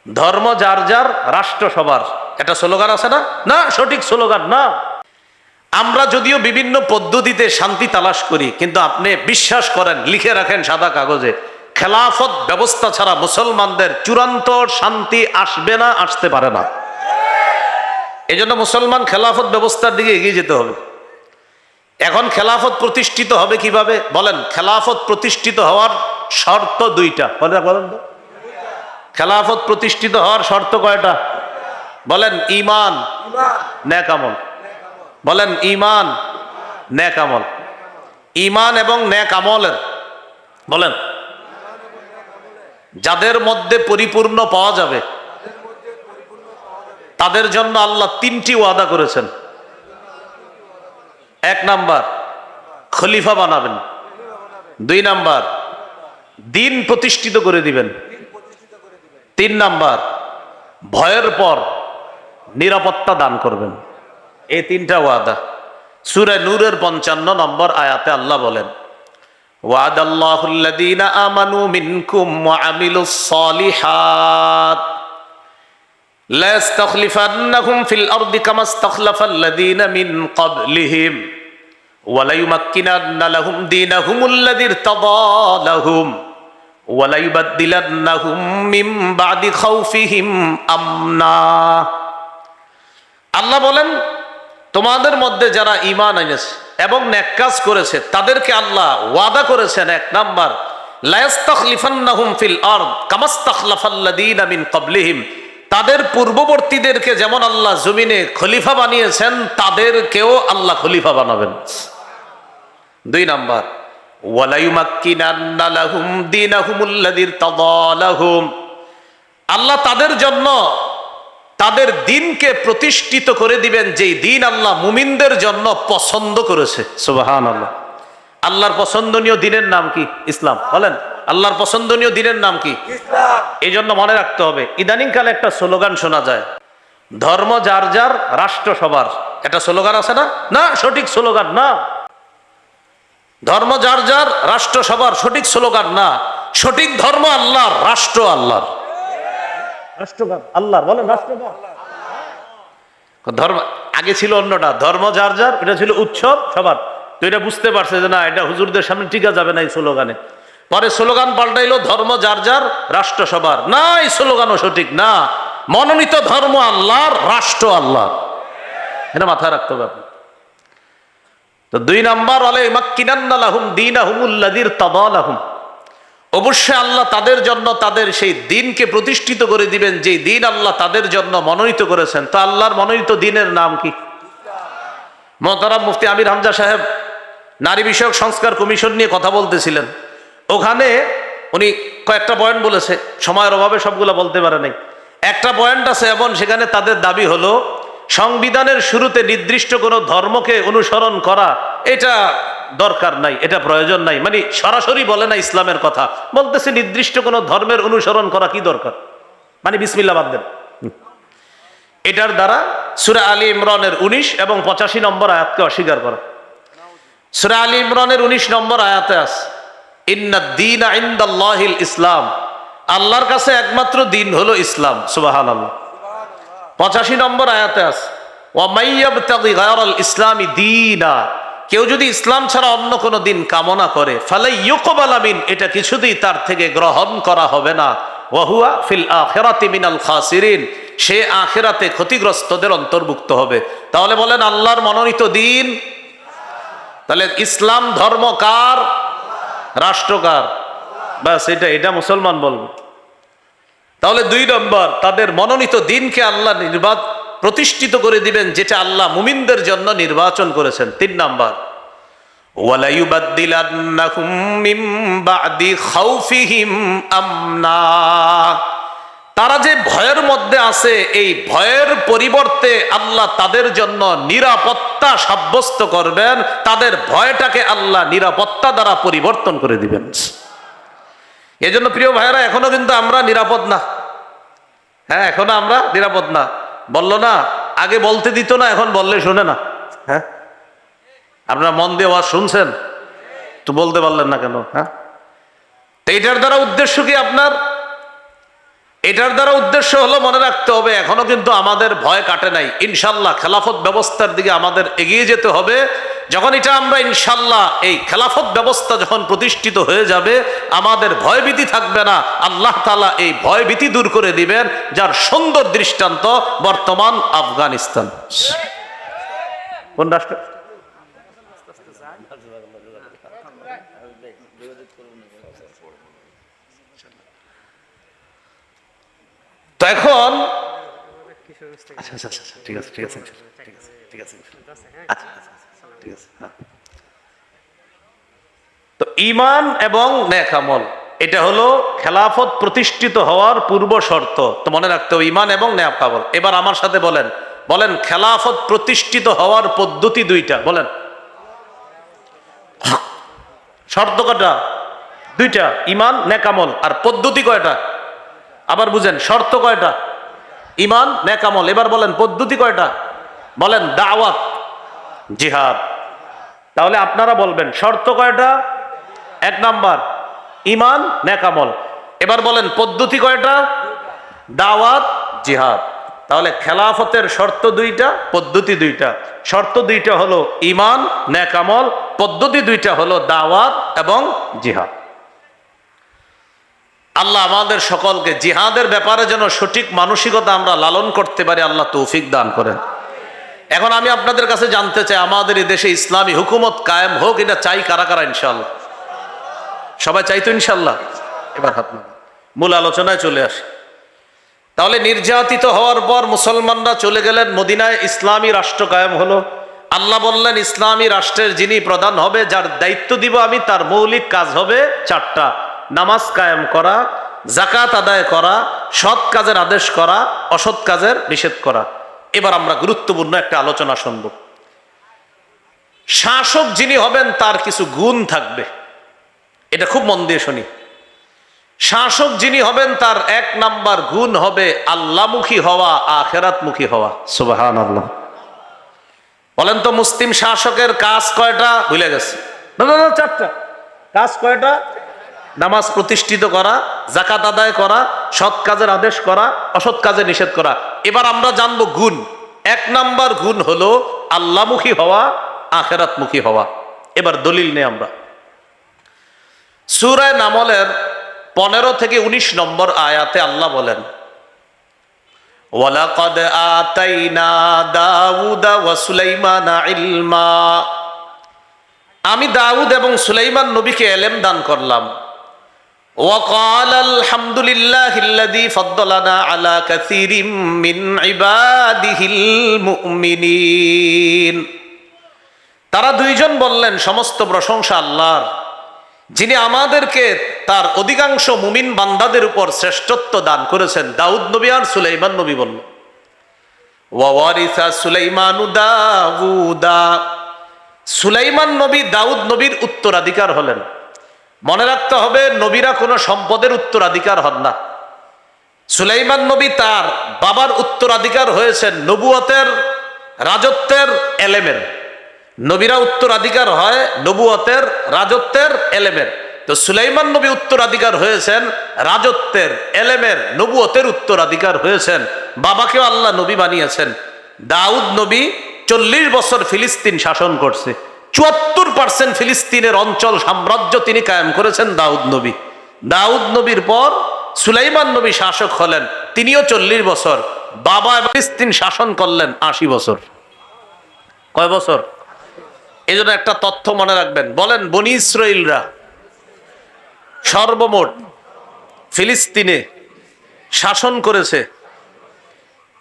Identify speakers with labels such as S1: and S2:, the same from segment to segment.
S1: ধর্ম যার যার, রাষ্ট্র সবার, এটা স্লোগান আছে না? না, সঠিক স্লোগান না। আমরা যদিও বিভিন্ন পদ্ধতিতে শান্তি তালাশ করি, কিন্তু আপনি বিশ্বাস করেন, লিখে রাখেন সাদা কাগজে, খেলাফত ব্যবস্থা ছাড়া মুসলমানদের চূড়ান্ত শান্তি আসবে না, আসতে পারে না। এই জন্য মুসলমান খেলাফত ব্যবস্থার দিকে এগিয়ে যেতে হবে। এখন খেলাফত প্রতিষ্ঠিত হবে কিভাবে বলেন? খেলাফত প্রতিষ্ঠিত হওয়ার শর্ত দুইটা। বলেন তো, খেলাফত প্রতিষ্ঠিত হওয়ার শর্ত কয়টা? বলেন। ঈমান, নেক আমল। বলেন ঈমান, নেক আমল। ঈমান এবং নেক আমলের, বলেন, যাদের মধ্যে পরিপূর্ণ পাওয়া যাবে তাদের জন্য আল্লাহ তিনটি ওয়াদা করেছেন। এক নাম্বার, খলিফা বানাবেন। দুই নাম্বার, দিন প্রতিষ্ঠিত করে দিবেন। তিন নাম্বার, ভয়ের পর নিরাপত্তা দান করবেন। এই তিনটা ওয়াদা সূরা নূরের 55 নম্বর আয়াতে আল্লাহ বলেন, ওয়াদাল্লাহুল্লাযীনা আমানু মিনকুম ওয়া আমিলুস সালিহাত লা ইস্তাখলিফান্নাহুম ফিল আরদি কামা ইস্তাখলাফাল্লাযীনা মিন ক্বাবলিহিম ওয়া লা ইউমাক্কিনান্না লাহুম দীনাহুমুল্লাযী ইরতাদা লাহুম ওয়া লা ইউবাদদিলান্নাহুম মিন বা'দি খাউফিহিম আমনা। আল্লাহ বলেন, তোমাদের মধ্যে যারা ঈমান এনেছে এবং নেক কাজ করেছে তাদেরকে আল্লাহ ওয়াদা করেছেন, এক নাম্বার, লা ইস্তাখলিফান্নাহুম ফিল আরদ কামা ইস্তাখলাফাল্লাযীনা মিন ক্বাবলিহিম, তাদের পূর্ববর্তীদেরকে যেমন আল্লাহ জমিনে খলিফা বানিয়েছেন তাদেরকেও আল্লাহ খলিফা বানাবেন। দুই নাম্বার, ওয়া লা ইউমাক্কিনান্না লাহুম দীনাহুমুল্লাযী ইরতাদা লাহুম, আল্লাহ তাদের জন্য তাদের দিনকে প্রতিষ্ঠিত করে দিবেন, যেই দিন আল্লাহ মুমিনদের জন্য পছন্দ করেছে। সুবহানাল্লাহ। আল্লাহর পছন্দনীয় দিনের নাম কি? ইসলাম। বলেন, আল্লাহর পছন্দনীয় দিনের নাম কি? ইসলাম। এই জন্য মনে রাখতে হবে, ইদানিং কালে একটা স্লোগান শোনা যায়, ধর্ম যার যার, রাষ্ট্র সবার। এটা স্লোগান আছে না? না, সঠিক স্লোগান না। ধর্ম যার যার, রাষ্ট্র সবার সঠিক স্লোগান না। সঠিক ধর্ম আল্লাহর, রাষ্ট্র আল্লাহর। রাষ্ট্রগান আল্লাহর। বলেন রাষ্ট্রগান। ধর্ম আগে ছিল অন্যটা, ধর্ম যার যার, এটা ছিল উৎসব সবার। তো এটা বুঝতে পারছে যে না, এটা হুজুরদের সামনে টিকা যাবে না এই স্লোগানে। পরে স্লোগান পাল্টাইলো, ধর্ম যার যার, রাষ্ট্র সবার। না, এই স্লোগানও সঠিক না। মনোনীত ধর্ম আল্লাহর, রাষ্ট্র আল্লাহ। এটা মাথায় রাখতে হবে আপনি। তো দুই নাম্বার, ওয়া লা ইউমাক্কিনান্না লাহুম দীনাহুমুল্লাযী ইরতাদা লাহুম, অবশ্যই আল্লাহ তাদের জন্য তাদের সেই দিনকে প্রতিষ্ঠিত করে দিবেন, যে দিন আল্লাহ তাদের জন্য মনোনীত করেছেন। তো আল্লাহর মনোনীত দিনের নাম কি? মোহতারাম মুফতি আমির হামজা সাহেব নারী বিষয়ক সংস্কার কমিশন নিয়ে কথা বলতেছিলেন। ওখানে উনি কয়েকটা পয়েন্ট বলেছে, সময়ের অভাবে সবগুলো বলতে পারে নাই। একটা পয়েন্ট আছে এমন, সেখানে তাদের দাবি হলো সংবিধানের শুরুতে নির্দিষ্ট কোনো ধর্মকে অনুসরণ করা এটা দরকার নাই, এটা প্রয়োজন নাই। মানে সরাসরি বলে না ইসলামের কথা, বলতেছে নির্দিষ্ট কোনো ধর্মের অনুসরণ করা কি দরকার, মানে বিসমিল্লাহ বাদ দেন। এটার দ্বারা সূরা আলী ইমরানের 19 এবং 85 নম্বর আয়াতকে অস্বীকার করা। সূরা আলী ইমরানের 19 নম্বর আয়াতে আছে, ইন্নাদ দীনা ইনদাল্লাহিল ইসলাম, আল্লাহর কাছে একমাত্র দিন হলো ইসলাম। সুবহানাল্লাহ। 85 নম্বর আয়াতে আছে, ওয়া মাইয়াবতাগি গায়রাল ইসলামি দীনা, কেউ যদি ইসলাম ছাড়া অন্য কোনো দিন কামনা করে, ফালাই ইউকবালা মিন, এটা কিছুতেই তার থেকে গ্রহণ করা হবে না। ওয়া হুয়া ফিল আখিরাতি মিনাল খাসিরিন, সে আখিরাতে ক্ষতিগ্রস্তদের অন্তর্ভুক্ত হবে। তাহলে বলেন, আল্লাহর মনোনীত দিন, তাহলে ইসলাম ধর্ম কার? রাষ্ট্র কার? ব্যাস, এটা মুসলমান বলবে। তাহলে দুই নম্বর, তাদের মনোনীত দিনকে আল্লাহ প্রতিষ্ঠিত করে দিবেন, যেটা আল্লাহ মুমিনদের জন্য নির্বাচন করেছেন। তিন নম্বর, ওয়ালা ইউবাদদিলান্নাহুম মিন বা'দি খাউফিহিম আমনা, তারা যে ভয়ের মধ্যে আছে এই ভয়ের পরিবর্তে আল্লাহ তাদের জন্য নিরাপত্তা সাব্যস্ত করবেন, তাদের ভয়টাকে আল্লাহ নিরাপত্তা দ্বারা পরিবর্তন করে দিবেন। এজন্য প্রিয় ভাইয়েরা, এখনো কিন্তু আমরা নিরাপদ না। হ্যাঁ, এখনো আমরা নিরাপদ না। বললো না, আগে বলতে দিত না, এখন বললে শোনে না। হ্যাঁ, আপনারা মন দিয়ে ওয়াজ শুনছেন তো বলতে পারলেন না কেন? হ্যাঁ, এইটার দ্বারা উদ্দেশ্য কি আপনার? এটার দ্বারা উদ্দেশ্য হলো মনে রাখতে হবে এখনো কিন্তু আমাদের ভয় কাটে নাই। ইনশাল্লাহ খেলাফত ব্যবস্থার দিকে আমাদের এগিয়ে যেতে হবে। যখন এটা আমরা ইনশাল্লাহ এই খেলাফত ব্যবস্থা যখন প্রতিষ্ঠিত হয়ে যাবে, আমাদের ভয়ভীতি থাকবে না। আল্লাহ তাআলা এই ভয়ভীতি দূর করে দিবেন, যার সুন্দর দৃষ্টান্ত বর্তমান আফগানিস্তান। কোন রাষ্ট্র? তো এখন ঠিক আছে ঠিক আছে ঠিক আছে ঠিক আছে। তো ঈমান এবং নেক আমল এটা হলো খেলাফত প্রতিষ্ঠিত হওয়ার পূর্ব শর্ত। তো মনে রাখতে হবে ঈমান এবং নেক আমল। এবার আমার সাথে বলেন বলেন খেলাফত প্রতিষ্ঠিত হওয়ার পদ্ধতি দুইটা। বলেন শর্ত কয়টা? দুইটা, ঈমান নেক আমল। আর পদ্ধতি কয়টা? আবার বুঝেন, শর্ত কয়টা? ঈমান নেক আমল। এবার বলেন পদ্ধতি কয়টা? বলেন দাওয়াত, জিহাদ। তাহলে আপনারা বলবেন শর্ত কয়টা? এক নাম্বার ঈমান নেক আমল। এবার বলেন পদ্ধতি কয়টা? দাওয়াত, জিহাদ। তাহলে খেলাফতের শর্ত দুইটা, পদ্ধতি দুইটা। শর্ত দুইটা হলো ঈমান নেক আমল, পদ্ধতি দুইটা হলো দাওয়াত এবং জিহাদ। আল্লাহ আমাদের সকলকে জিহাদের ব্যাপারে যেন সঠিক মানসিকতা আমরা লালন করতে পারি, আল্লাহ তৌফিক দান করেন। এখন আমি আপনাদের কাছে জানতে চাই, আমাদের এই দেশে ইসলামী হুকুমত কায়েম হোক, এটা চাই কারা কারা? ইনশাআল্লাহ সবাই চাই তো ইনশাআল্লাহ? এবার হাত নামান, মূল আলোচনায় চলে আসে। তাহলে নির্যাতিত হওয়ার পর মুসলমানরা চলে গেলেন মদিনায়, ইসলামী রাষ্ট্র কায়েম হলো। আল্লাহ বললেন ইসলামী রাষ্ট্রের যিনি প্রধান হবে, যার দায়িত্ব দিব আমি, তার মৌলিক কাজ হবে চারটা: নামাজ কায়েম করা, যাকাত আদায় করা, সৎ কাজের আদেশ করা, অসৎ কাজের নিষেধ করা। এবার আমরা গুরুত্বপূর্ণ একটা আলোচনা শুনব। শাসক যিনি হবেন তার কিছু গুণ থাকবে, এটা খুব মন দিয়ে শুনি। শাসক যিনি হবেন তার এক নাম্বার গুণ হবে আল্লাহমুখী হওয়া, আখিরাতমুখী হওয়া। সুবহানাল্লাহ। বলেন তো মুসলিম শাসকের কাজ কয়টা? ভুলে গেছে? না না না, চারটা। কাজ কয়টা? নামাজ প্রতিষ্ঠিত করা, যাকাত আদায় করা, সৎ কাজের আদেশ করা, অসৎ কাজে নিষেধ করা। এবার আমরা জানবো গুণ। এক নাম্বার গুণ হলো আল্লাহমুখী হওয়া, আখিরাতমুখী হওয়া। এবার দলিল নেই আমরা। সূরা নামলের 15 থেকে 19 নম্বর আয়াতে আল্লাহ বলেন, ওয়ালাকাদ আতাইনা দাউদা ওয়া সুলাইমানা ইলমা। আমি দাউদ এবং সুলাইমান নবীকে ইলম দান করলাম। وقال الحمد لله الذي فضلنا على كثير من عباده المؤمنين। তারা দুইজন বললেন সমস্ত প্রশংসা আল্লাহর, যিনি আমাদেরকে তার অধিকাংশ মুমিন বান্দাদের উপর শ্রেষ্ঠত্ব দান করেছেন। দাউদ নবী আর সুলাইমান নবী বললেন, ওয়ারিসা সুলাইমানু দাউদা। সুলাইমান নবী দাউদ নবীর উত্তরাধিকার হলেন। মনে রাখতে হবে, নবীরা কোনো সম্পদের উত্তরাধিকার হন না। সুলাইমান নবী তার বাবার উত্তরাধিকার হয়েছেন নবুয়তের, রাজত্বের, এলেমের। নবীরা উত্তরাধিকার হয় নবুয়তের, রাজত্বের, এলেমের। তো সুলাইমান নবী উত্তরাধিকার হয়েছেন রাজত্বের, এলেমের, নবুয়তের উত্তরাধিকার হয়েছেন। বাবাকেও আল্লাহ নবী বানিয়েছেন। দাউদ নবী 40 বছর ফিলিস্তিন শাসন করছে। 74% ফিলিস্তিনের অঞ্চল সাম্রাজ্য তিনি কায়েম করেছেন দাউদ নবী। দাউদ নবীর পর সুলাইমান নবী শাসক হলেন, তিনিও 40 বছর। বাবা ফিলিস্তিন শাসন করলেন 80 বছর। কয় বছর? এই জন্য একটা তথ্য মনে রাখবেন। বলেন বনি ইসরাইলরা সর্বমোট ফিলিস্তিনে শাসন করেছে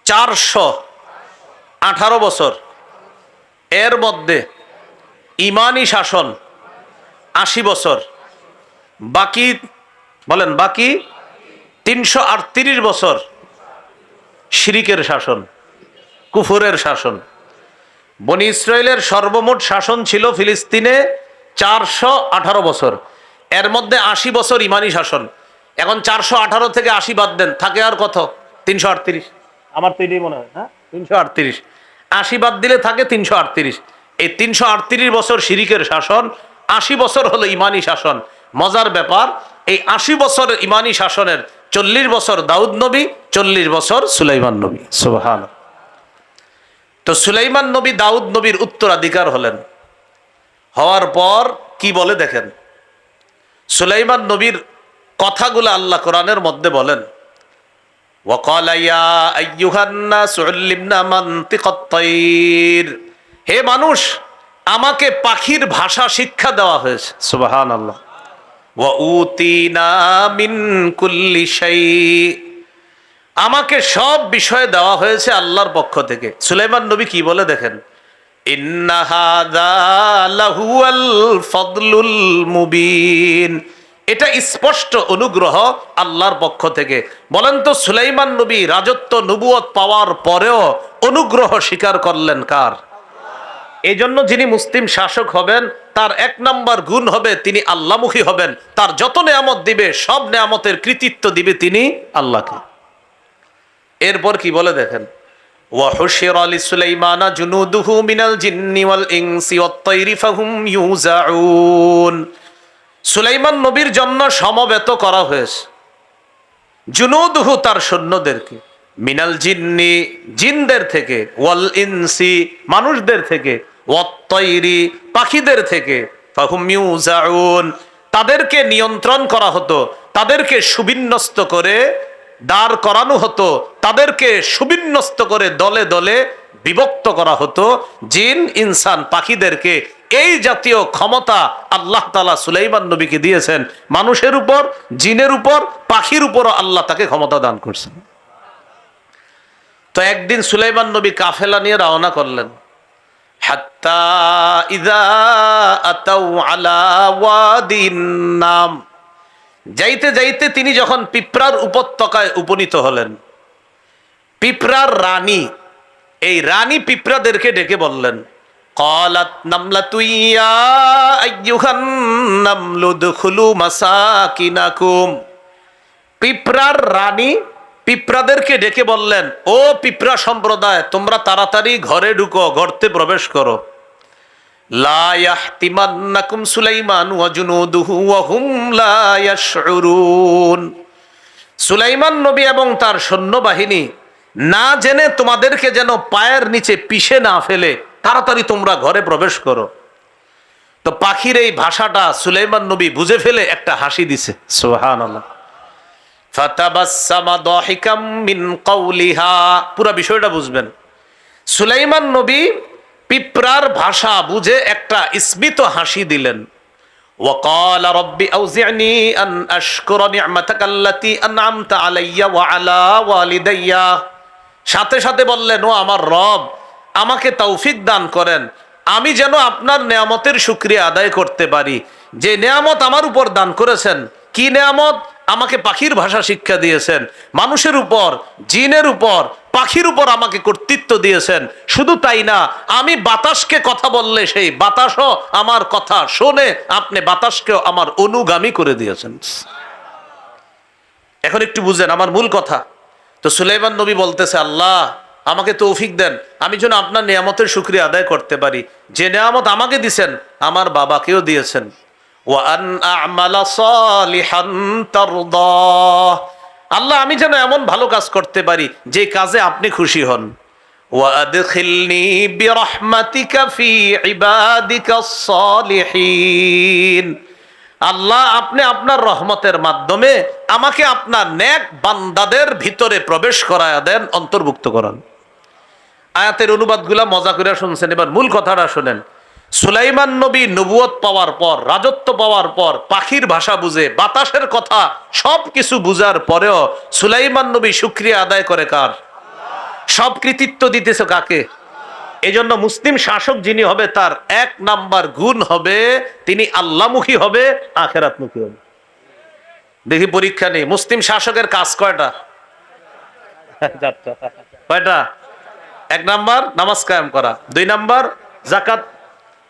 S1: 418 বছর। এর মধ্যে ইমানি শাসন 80 বছর, বাকি বলেন বাকি 338 বছর শিরিকের শাসন, কুফরের শাসন। বনি ইসরাইলের সর্বমোট শাসন ছিল ফিলিস্তিনে 418 বছর। এর মধ্যে 80 বছর ইমানি শাসন। এখন 418 থেকে 80 বাদ দেন, থাকে আর কত? 338। আমার তো এটাই মনে হয়, হ্যাঁ 338। 80 বাদ দিলে থাকে 338। এই 338 বছর শিরিকের শাসন, 80 বছর হলো ইমানি শাসন। মজার ব্যাপার, এই 80 বছরের ইমানি শাসনের 40 বছর দাউদ নবী, 40 বছর সুলাইমান নবী। সুবহানাল্লাহ। তো সুলাইমান নবী দাউদ নবীর উত্তরাধিকার হলেন। হওয়ার পর কি বলে দেখেন, সুলাইমান নবীর কথাগুলো আল্লাহ কোরআনের মধ্যে বলেন, ওয়াকালা ইয়া আইয়ুহান নাস উল্লিমনা মানতিকাত তাইর, হে মানুষ, আমাকে পাখির ভাষা শিক্ষা দেওয়া হয়েছে। সুবহানাল্লাহ। ওয়া উতিনা মিন কুল্লি শাই, আমাকে সব বিষয় দেওয়া হয়েছে আল্লাহর পক্ষ থেকে। সুলাইমান নবী কি বলে দেখেন, ইন্না হাযা লাহুয়াল ফাদলুল মুবিন, এটা স্পষ্ট অনুগ্রহ আল্লাহর পক্ষ থেকে। বলেন তো সুলাইমান নবী রাজত্ব নবুয়ত পাওয়ার পরেও অনুগ্রহ স্বীকার করলেন কার? এই জন্য যিনি মুসলিম শাসক হবেন তার 1 নম্বর গুণ হবে তিনি আল্লাহমুখী হবেন। তার যত নেয়ামত দিবে সব নেয়ামতের কৃতিত্ব দিবে তিনি আল্লাহকে। এরপর কি বলে দেখেন, ওয়া হুশিরা লিসুলাইমানা জুনুদুহু মিনাল জিন্নি ওয়াল ইনসি ওয়াত তাইরি ফাহুম ইউজাউন, সুলাইমান নবীর জন্য সমবেত করা হয়েছে জুনুদুহু তার সৈন্যদেরকে, মিনাল জিন্নি জিনদের থেকে, ওয়াল ইনসি মানুষদের থেকে, ওয়াত তাইরি পাখিদের থেকে, ফাহুম ইউজাউন তাদেরকে নিয়ন্ত্রণ করা হতো, তাদেরকে সুবিন্যস্ত করে দাঁড় করানো হতো, তাদেরকে সুবিন্যস্ত করে দলে দলে বিভক্ত করা হতো, জিন ইনসান পাখিদেরকে। এই জাতীয় ক্ষমতা আল্লাহ তাআলা সুলাইমান নবীকে দিয়েছেন। মানুষের উপর, জিনের উপর, পাখির উপরও আল্লাহ তাকে ক্ষমতা দান করছেন। তো একদিন সুলাইমান নবী কাফেলা নিয়ে রওনা করলেন। হাত্তা ইযা আতাউ আলা ওয়াদিন নাম, যাইতে যাইতে তিনি যখন পিঁপড়ার উপত্যকায় উপনীত হলেন, পিঁপড়ার রানী, এই রানী পিঁপড়াদেরকে ডেকে বললেন, ক্বালাত নামলাতু ইয়া আইয়ুহান নামলু দুখুলু মাসাকিনাকুম, পিঁপড়ার রানী পিঁপড়াদেরকে ডেকে বললেন, ও পিঁপড়া সম্প্রদায়, তোমরা তাড়াতাড়ি ঘরে ঢুকো, গর্তে প্রবেশ করো। লা ইয়াহতিমান্নাকুম সুলাইমান ওয়া জুনুদুহু ওয়া হুম লা ইয়াশউরুন, সুলাইমান নবী এবং তার সৈন্যবাহিনী না জেনে তোমাদেরকে যেন পায়ের নিচে পিষে না ফেলে, তাড়াতাড়ি তোমরা ঘরে প্রবেশ করো। তো পাখির এই ভাষাটা সুলাইমান নবী বুঝে ফেলে একটা হাসি দিছে। সুবহানাল্লাহ। ফাতাবাসসামা দাহিকাম মিন কাওলিহা, পুরো বিষয়টা বুঝবেন। সুলাইমান নবী পিঁপড়ার ভাষা বুঝে একটা স্মিত হাসি দিলেন। ওয়াকালা রব্বি আউজি'নি আন আশকুরা নি'মাতাকা আল্লাতী আন'আমতা আলাইয়া ওয়া আলা ওয়ালিদাইয়া, সাথে সাথে বললেন, ও আমার রব, আমাকে তৌফিক দান করেন, আমি যেন আপনার নেয়ামতের শুকরিয়া আদায় করতে পারি। যে নেয়ামত আমার উপর দান করেছেন, কি নেয়ামত? আমাকে পাখির ভাষা শিক্ষা দিয়েছেন, মানুষের উপর, জিনের উপর, পাখির উপর আমাকে কর্তৃত্ব দিয়েছেন। শুধু তাই না, আমি বাতাসকে কথা বললে সেই বাতাসও আমার কথা শোনে, আপনি বাতাসকেও আমার অনুগামী করে দিয়েছেন। এখন একটু বুঝেন আমার মূল কথা। তো সুলাইমান নবী বলতেছে, আল্লাহ আমাকে তৌফিক দেন, আমি যেন আপনার নিয়ামতের শুকরিয়া আদায় করতে পারি। যে নিয়ামত আমাকে দিয়েছেন আমার বাবাকেও দিয়েছেন। ওয়া আন আ'মালা সালিহান তারদাহ, আল্লাহ আমি যেন এমন ভালো কাজ করতে পারি যে কাজে আপনি খুশি হন। ওয়া আদখিলনি বিরহমাতিকা ফি ইবাদিকাস সালিহিন, আল্লাহ আপনি আপনার রহমতের মাধ্যমে আমাকে আপনার নেক বান্দাদের ভিতরে প্রবেশ করায়া দেন, অন্তর্ভুক্ত করান। আয়াতের অনুবাদগুলা মজা করে শুনছেন, এবার মূল কথাটা শুনেন। সুলাইমান নবী নবুয়ত পাওয়ার পর, রাজত্ব পাওয়ার পর, পাখির ভাষা বুঝে, বাতাসের কথা সব কিছু বুঝার পরেও সুলাইমান নবী শুকরিয়া আদায় করে কার? সব কৃতিত্ব দিতেছে কাকে? এজন্য মুসলিম শাসক যিনি হবে তার 1 নাম্বার গুণ হবে তিনি আল্লাহমুখী হবে, আখিরাতমুখী হবে। দেখি পরীক্ষা নেই, মুসলিম শাসকের কাজ কয়টা? কয়টা? 1 নাম্বার নামাজ কায়েম করা, 2 নাম্বার যাকাত,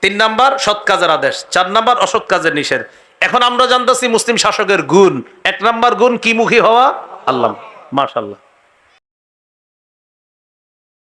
S1: 3 নাম্বার সৎ কাজের আদেশ, 4 নাম্বার অসৎ কাজের নিষেধ। এখন আমরা জানতেছি মুসলিম শাসকের গুণ। 1 নাম্বার গুণ কি মুখী হওয়া? আল্লাহ। মাশাআল্লাহ।